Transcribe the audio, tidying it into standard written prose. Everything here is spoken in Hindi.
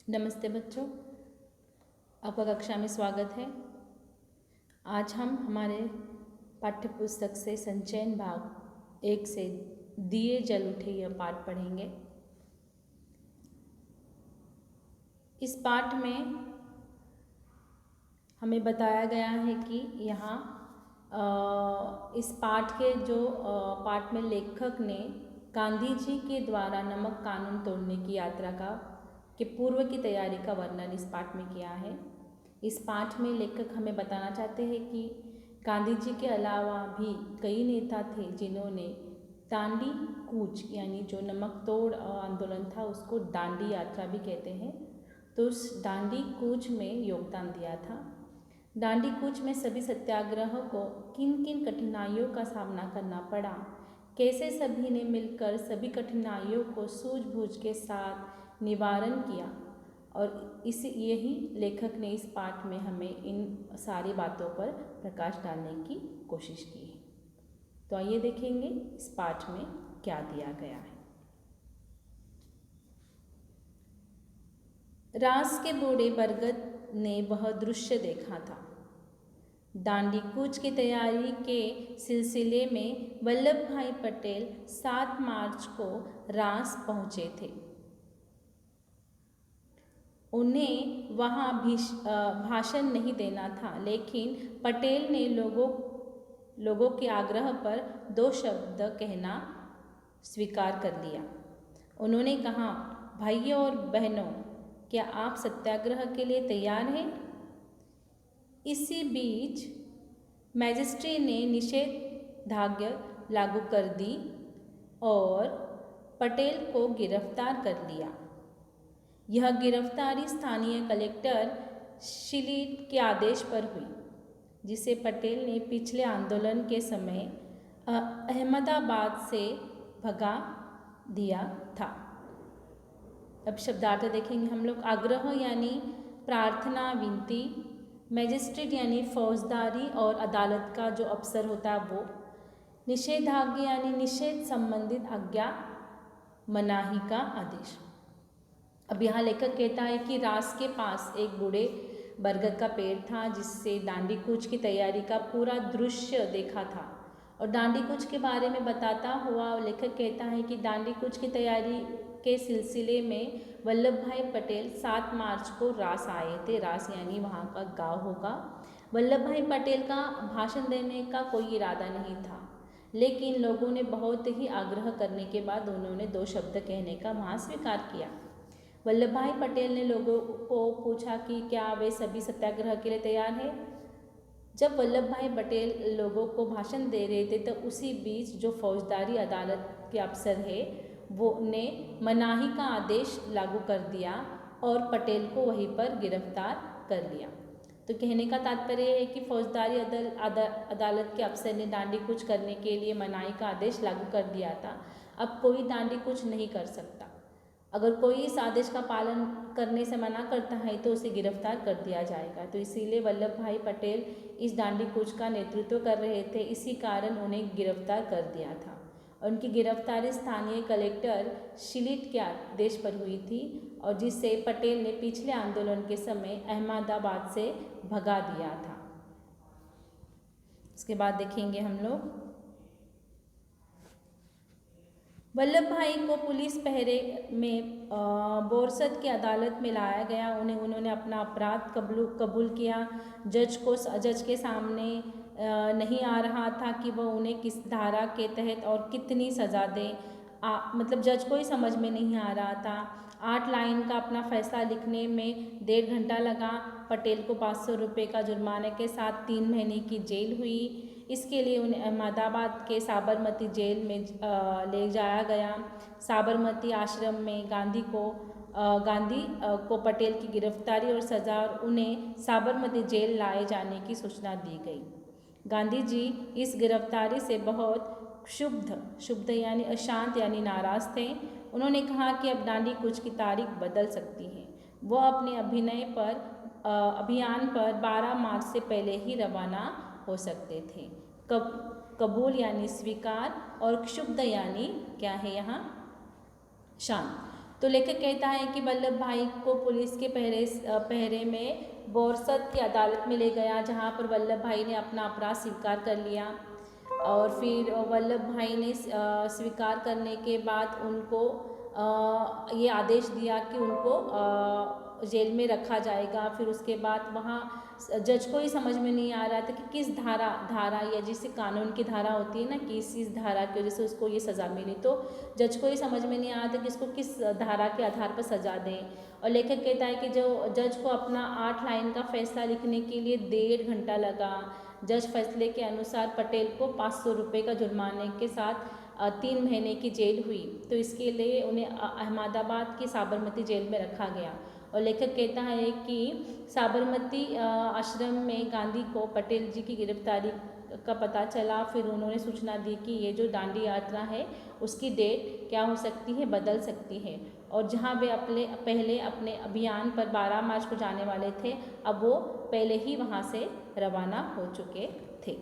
नमस्ते बच्चों, आपका कक्षा में स्वागत है। आज हम हमारे पाठ्य पुस्तक से संचयन भाग 1 से दिए जल उठे यह पाठ पढ़ेंगे। इस पाठ में हमें बताया गया है कि यहाँ इस पाठ के जो पाठ में लेखक ने गांधी जी के द्वारा नमक कानून तोड़ने की यात्रा के पूर्व की तैयारी का वर्णन इस पाठ में किया है। इस पाठ में लेखक हमें बताना चाहते हैं कि गांधी जी के अलावा भी कई नेता थे जिन्होंने दांडी कूच यानी जो नमक तोड़ आंदोलन था उसको दांडी यात्रा भी कहते हैं, तो उस दांडी कूच में योगदान दिया था। दांडी कूच में सभी सत्याग्रह को किन किन कठिनाइयों का सामना करना पड़ा, कैसे सभी ने मिलकर सभी कठिनाइयों को सूझबूझ के साथ निवारण किया, और यही लेखक ने इस पाठ में हमें इन सारी बातों पर प्रकाश डालने की कोशिश की है। तो आइए देखेंगे इस पाठ में क्या दिया गया है। रास के बूढ़े बरगद ने वह दृश्य देखा था। दांडी कूच की तैयारी के सिलसिले में वल्लभ भाई पटेल 7 मार्च को रास पहुँचे थे। उन्हें वहाँ भाषण नहीं देना था, लेकिन पटेल ने लोगों के आग्रह पर 2 शब्द कहना स्वीकार कर लिया। उन्होंने कहा, भाइयों और बहनों, क्या आप सत्याग्रह के लिए तैयार हैं? इसी बीच मैजिस्ट्री ने निषेधाज्ञा लागू कर दी और पटेल को गिरफ्तार कर लिया। यह गिरफ्तारी स्थानीय कलेक्टर शिलीट के आदेश पर हुई, जिसे पटेल ने पिछले आंदोलन के समय अहमदाबाद से भगा दिया था। अब शब्दार्थ देखेंगे हम लोग। आग्रह यानी प्रार्थना, विनती। मैजिस्ट्रेट यानी फौजदारी और अदालत का जो अफसर होता है वो। निषेधाज्ञा यानी निषेध संबंधित आज्ञा, मनाही का आदेश। अब यहाँ लेखक कहता है कि रास के पास एक बूढ़े बरगद का पेड़ था जिससे दांडी कूच की तैयारी का पूरा दृश्य देखा था। और दांडी कूच के बारे में बताता हुआ लेखक कहता है कि दांडी कूच की तैयारी के सिलसिले में वल्लभ भाई पटेल 7 मार्च को रास आए थे। रास यानी वहाँ का गांव होगा। वल्लभ भाई पटेल का भाषण देने का कोई इरादा नहीं था, लेकिन लोगों ने बहुत ही आग्रह करने के बाद उन्होंने 2 शब्द कहने का वहाँ स्वीकार किया। वल्लभ भाई पटेल ने लोगों को पूछा कि क्या वे सभी सत्याग्रह के लिए तैयार हैं। जब वल्लभ भाई पटेल लोगों को भाषण दे रहे थे तो उसी बीच जो फौजदारी अदालत के अफसर है वो ने मनाही का आदेश लागू कर दिया और पटेल को वहीं पर गिरफ्तार कर लिया। तो कहने का तात्पर्य है कि फौजदारी अदालत के अफसर ने दांडी कूच करने के लिए मनाही का आदेश लागू कर दिया था। अब कोई दांडी कूच नहीं कर सकता। अगर कोई इस आदेश का पालन करने से मना करता है तो उसे गिरफ्तार कर दिया जाएगा। तो इसीलिए वल्लभ भाई पटेल इस दांडी कूच का नेतृत्व कर रहे थे, इसी कारण उन्हें गिरफ्तार कर दिया था। उनकी गिरफ्तारी स्थानीय कलेक्टर शिलीट के आदेश पर हुई थी और जिसे पटेल ने पिछले आंदोलन के समय अहमदाबाद से भगा दिया था। इसके बाद देखेंगे हम लोग। वल्लभ भाई को पुलिस पहरे में बोरसद की अदालत में लाया गया। उन्होंने अपना अपराध कबूल किया। जज के सामने नहीं आ रहा था कि वह उन्हें किस धारा के तहत और कितनी सज़ा दें। मतलब जज को ही समझ में नहीं आ रहा था। 8 लाइन का अपना फैसला लिखने में 1.5 घंटा लगा। पटेल को 500 रुपये का जुर्माने के साथ 3 महीने की जेल हुई। इसके लिए उन्हें अहमदाबाद के साबरमती जेल में ले जाया गया। साबरमती आश्रम में गांधी को पटेल की गिरफ्तारी और सज़ा और उन्हें साबरमती जेल लाए जाने की सूचना दी गई। गांधी जी इस गिरफ्तारी से बहुत क्षुब्ध यानी अशांत यानी नाराज़ थे। उन्होंने कहा कि अब दांडी कूच की तारीख बदल सकती है। वह अपने अभियान पर 12 मार्च से पहले ही रवाना हो सकते थे। कबूल यानी स्वीकार और क्षुब्ध यानी क्या है यहाँ? शांत। तो लेखक कहता है कि वल्लभ भाई को पुलिस के पहरे में बोरसद की अदालत में ले गया, जहाँ पर वल्लभ भाई ने अपना अपराध स्वीकार कर लिया। और फिर वल्लभ भाई ने स्वीकार करने के बाद उनको ये आदेश दिया कि उनको जेल में रखा जाएगा। फिर उसके बाद वहाँ जज को ही समझ में नहीं आ रहा था कि किस धारा या जिसे कानून की धारा होती है ना, कि इस धारा की वजह से उसको ये सज़ा मिली, तो जज को ही समझ में नहीं आ रहा था कि इसको किस धारा के आधार पर सज़ा दें। और लेखक कहता है कि जो जज को अपना 8 लाइन का फैसला लिखने के लिए 1.5 घंटा लगा। जज फैसले के अनुसार पटेल को 500 रुपये का जुर्माने के साथ 3 महीने की जेल हुई। तो इसके लिए उन्हें अहमदाबाद की साबरमती जेल में रखा गया। और लेखक कहता है कि साबरमती आश्रम में गांधी को पटेल जी की गिरफ्तारी का पता चला। फिर उन्होंने सूचना दी कि ये जो दांडी यात्रा है उसकी डेट क्या हो सकती है, बदल सकती है। और जहां वे पहले अपने अभियान पर 12 मार्च को जाने वाले थे, अब वो पहले ही वहां से रवाना हो चुके थे।